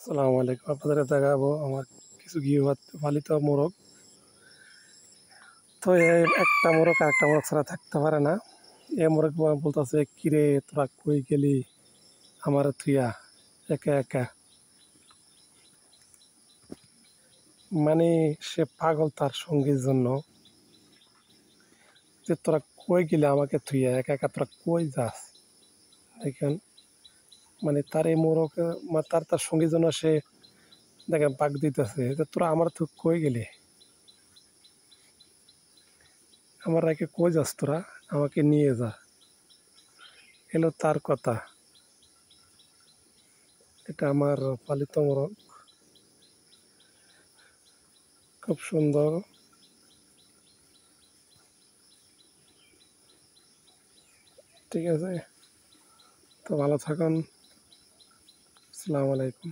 আসসালামু আলাইকুম। আপনাদের দেখাবো আমার কিছু গৃহপালিত মোরগ। তো একটা মোরগ আরেকটা মোরগ ছাড়া থাকতে পারে না। এ মোরগ বলতেছে, কিরে তোরা কই গেলি আমার থুইয়া একা একা। মানে সে পাগল তার সঙ্গীর জন্য, যে তোরা কই গেলি আমাকে থুইয়া একা একা, তোরা কই যাস। দেখেন, মানে তার এই মোরগ, তার তার সঙ্গীর জন্য সে দেখেন পাক দিতেছে, যে তোরা আমার তো কই গেলি, আমার রেখে কই যাস তোরা, আমাকে নিয়ে যা। এলো তার কথা। এটা আমার পালিত মোরগ, খুব সুন্দর। ঠিক আছে, তো ভালো থাকুন। আসসালামু আলাইকুম।